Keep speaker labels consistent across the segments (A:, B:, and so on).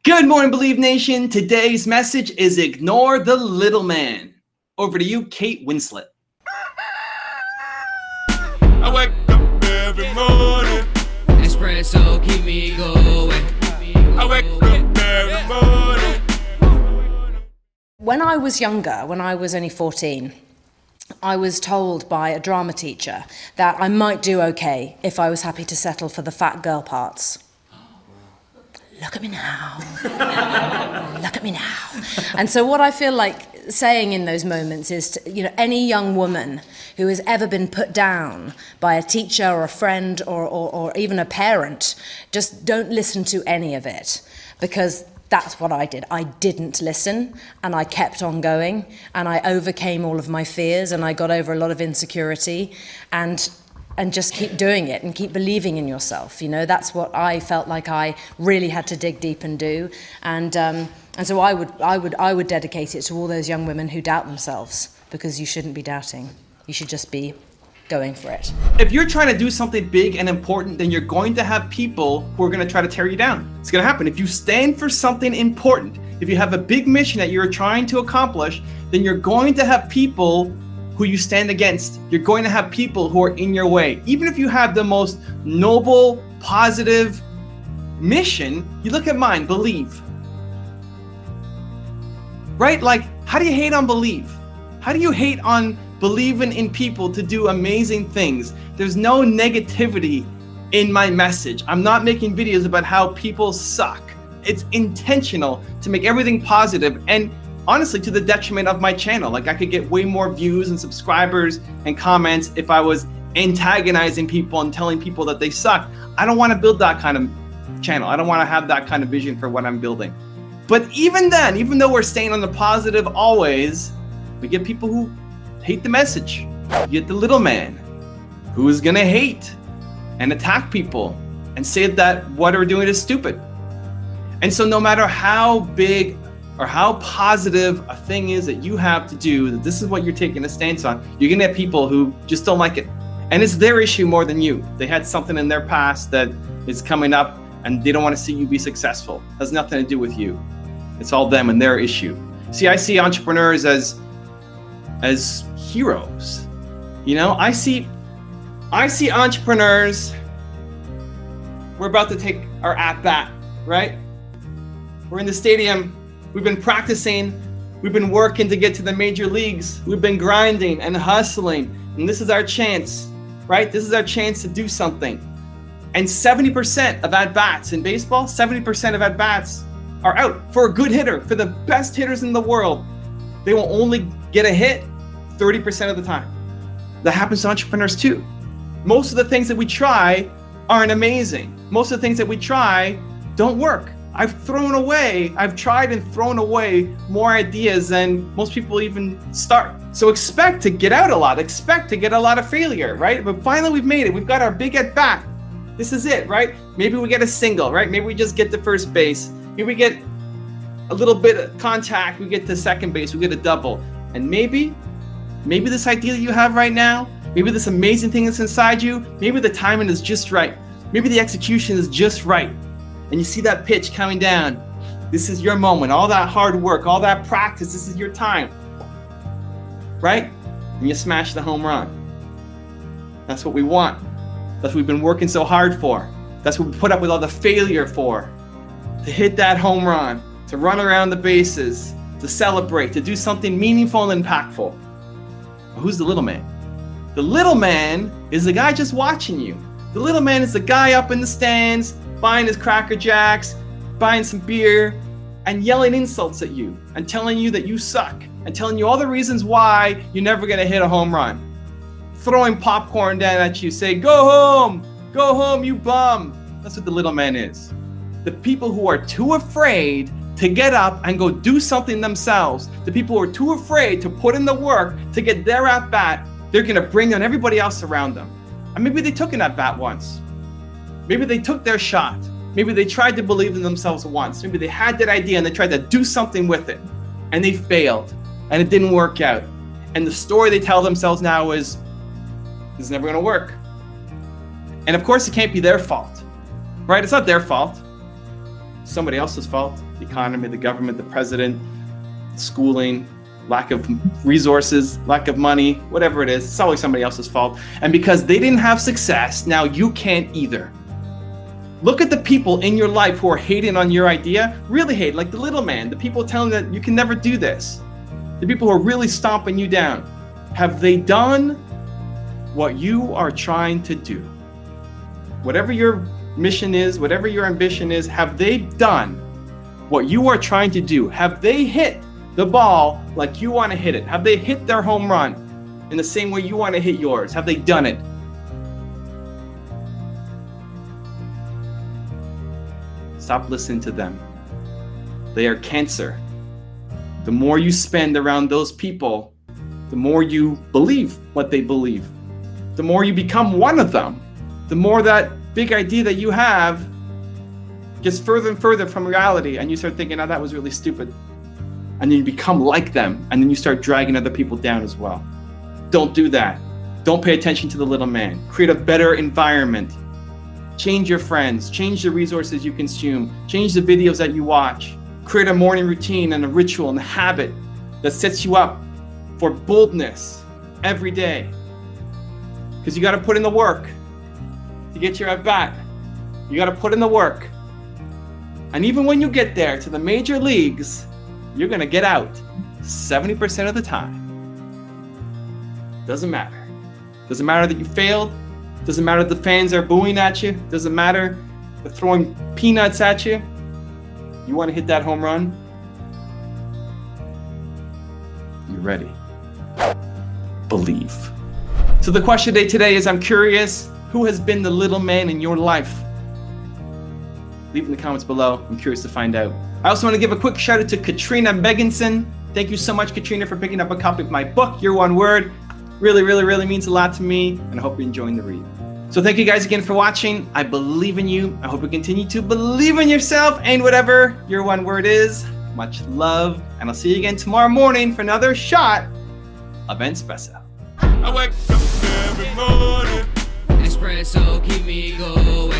A: Good morning, Believe Nation. Today's message is ignore the little man. Over to you, Kate Winslet.
B: I wake up every morning.
C: Espresso keep me going.
B: I wake up every morning.
D: When I was younger, when I was only 14, I was told by a drama teacher that I might do okay if I was happy to settle for the fat girl parts. Look at me now. Look at me now. And so what I feel like saying in those moments is to, any young woman who has ever been put down by a teacher or a friend or even a parent, just don't listen to any of it, because that's what I did. I didn't listen, and I kept on going, and I overcame all of my fears, and I got over a lot of insecurity, and just keep doing it and keep believing in yourself. That's what I felt like I really had to dig deep and do. And so I would dedicate it to all those young women who doubt themselves, because you shouldn't be doubting. You should just be going for it.
A: If you're trying to do something big and important, then you're going to have people who are going to try to tear you down. It's going to happen. If you stand for something important, if you have a big mission that you're trying to accomplish, then you're going to have people who you stand against. You're going to have people who are in your way. Even if you have the most noble, positive mission, you look at mine, believe. Right? Like, how do you hate on believe? How do you hate on believing in people to do amazing things? There's no negativity in my message. I'm not making videos about how people suck. It's intentional to make everything positive, and honestly, to the detriment of my channel. Like, I could get way more views and subscribers and comments if I was antagonizing people and telling people that they suck. I don't want to build that kind of channel. I don't want to have that kind of vision for what I'm building. But even then, even though we're staying on the positive always, we get people who hate the message. You get the little man who is going to hate and attack people and say that what we're doing is stupid. And so no matter how big or how positive a thing is that you have to do, that this is what you're taking a stance on, you're gonna have people who just don't like it. And it's their issue more than you. They had something in their past that is coming up and they don't want to see you be successful. It has nothing to do with you. It's all them and their issue. See, I see entrepreneurs as heroes. I see entrepreneurs. We're about to take our at-bat, right? We're in the stadium. We've been practicing, we've been working to get to the major leagues. We've been grinding and hustling, and this is our chance, right? This is our chance to do something. And 70% of at-bats in baseball, 70% of at-bats are out. For a good hitter, for the best hitters in the world, they will only get a hit 30% of the time. That happens to entrepreneurs too. Most of the things that we try aren't amazing. Most of the things that we try don't work. I've tried and thrown away more ideas than most people even start. So expect to get out a lot, expect to get a lot of failure, right? But finally we've made it. We've got our big at bat. This is it, right? Maybe we get a single, right? Maybe we just get to first base. Maybe we get a little bit of contact. We get to second base, we get a double. And maybe this idea that you have right now, maybe this amazing thing that's inside you, maybe the timing is just right. Maybe the execution is just right. And you see that pitch coming down. This is your moment. All that hard work, all that practice, this is your time. Right? And you smash the home run. That's what we want. That's what we've been working so hard for. That's what we put up with all the failure for. To hit that home run, to run around the bases, to celebrate, to do something meaningful and impactful. Who's the little man? The little man is the guy just watching you. The little man is the guy up in the stands, buying his Cracker Jacks, buying some beer, and yelling insults at you, and telling you that you suck, and telling you all the reasons why you're never gonna hit a home run. Throwing popcorn down at you, say, go home, you bum. That's what the little man is. The people who are too afraid to get up and go do something themselves, the people who are too afraid to put in the work to get their at-bat, they're gonna bring on everybody else around them. And maybe they took an at-bat once. Maybe they took their shot. Maybe they tried to believe in themselves once. Maybe they had that idea and they tried to do something with it. And they failed. And it didn't work out. And the story they tell themselves now is, this is never going to work. And of course, it can't be their fault. Right? It's not their fault. It's somebody else's fault. the economy, the government, the president, schooling, lack of resources, lack of money, whatever it is. It's always somebody else's fault. And because they didn't have success, now you can't either. Look at the people in your life who are hating on your idea, really hate, like the little man, the people telling that you can never do this, the people who are really stomping you down. Have they done what you are trying to do? Whatever your mission is, whatever your ambition is, have they done what you are trying to do? Have they hit the ball like you want to hit it? Have they hit their home run in the same way you want to hit yours? Have they done it? Stop listening to them. They are cancer. The more you spend around those people, the more you believe what they believe. The more you become one of them, the more that big idea that you have gets further and further from reality, and you start thinking, oh, that was really stupid. And then you become like them, and then you start dragging other people down as well. Don't do that. Don't pay attention to the little man. Create a better environment. Change your friends, change the resources you consume, change the videos that you watch. Create a morning routine and a ritual and a habit that sets you up for boldness every day. Because you got to put in the work to get your at bat. You got to put in the work. And even when you get there to the major leagues, you're going to get out 70% of the time. Doesn't matter. Doesn't matter that you failed. Doesn't matter if the fans are booing at you. Doesn't matter if they're throwing peanuts at you. You want to hit that home run? You're ready. Believe. So the question today is, I'm curious, who has been the little man in your life? Leave in the comments below. I'm curious to find out. I also want to give a quick shout out to Katrina Megginson. Thank you so much, Katrina, for picking up a copy of my book, Your One Word. Really, really, really means a lot to me, and I hope you're enjoying the read. So thank you guys again for watching. I believe in you. I hope you continue to believe in yourself and whatever your one word is. Much love, and I'll see you again tomorrow morning for another shot of Espresso.
B: I wake up every morning.
C: Espresso, keep me going.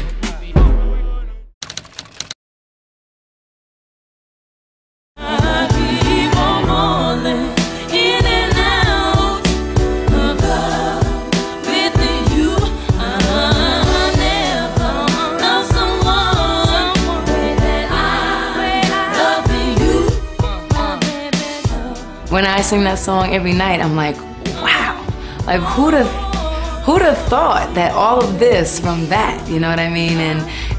E: When I sing that song every night, I'm like, wow, like who'd have thought that all of this from that, you know what I mean?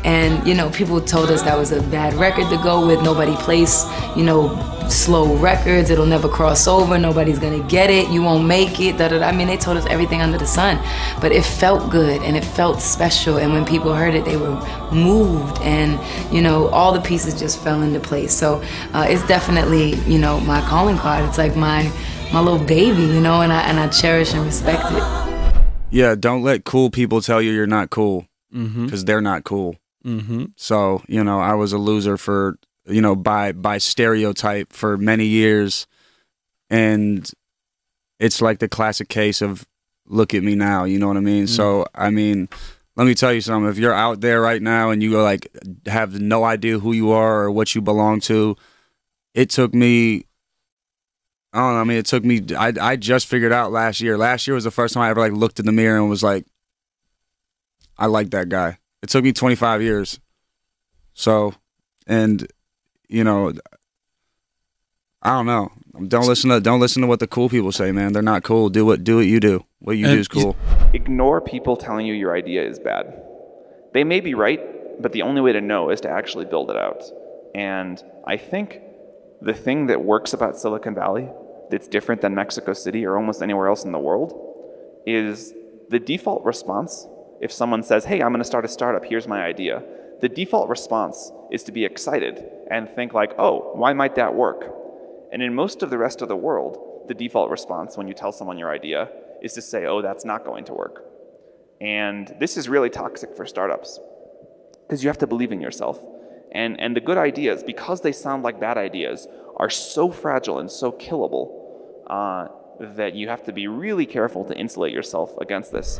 E: And you know, people told us that was a bad record to go with. Nobody plays, you know, slow records. It'll never cross over. Nobody's gonna get it. You won't make it. Da, da, da. I mean, they told us everything under the sun, but it felt good and it felt special. And when people heard it, they were moved, and you know, all the pieces just fell into place. So it's definitely, you know, my calling card. It's like my little baby, you know, and I cherish and respect it.
F: Yeah, don't let cool people tell you you're not cool, because they're not cool. So, you know, I was a loser for, you know, by stereotype for many years, and it's like the classic case of look at me now, you know what I mean? So, I mean, let me tell you something. If you're out there right now and you like have no idea who you are or what you belong to, it took me, I don't know, I mean, it took me, I just figured out last year. Last year was the first time I ever like looked in the mirror and was like, I like that guy. It took me 25 years. So, and you know, I don't know. Don't listen to what the cool people say, man. They're not cool. Do what you do. What you do is cool.
G: Ignore people telling you your idea is bad. They may be right, but the only way to know is to actually build it out. And I think the thing that works about Silicon Valley that's different than Mexico City or almost anywhere else in the world is the default response. If someone says, hey, I'm going to start a startup, here's my idea, the default response is to be excited and think like, oh, why might that work? And in most of the rest of the world, the default response when you tell someone your idea is to say, oh, that's not going to work. And this is really toxic for startups because you have to believe in yourself. And the good ideas, because they sound like bad ideas, are so fragile and so killable that you have to be really careful to insulate yourself against this.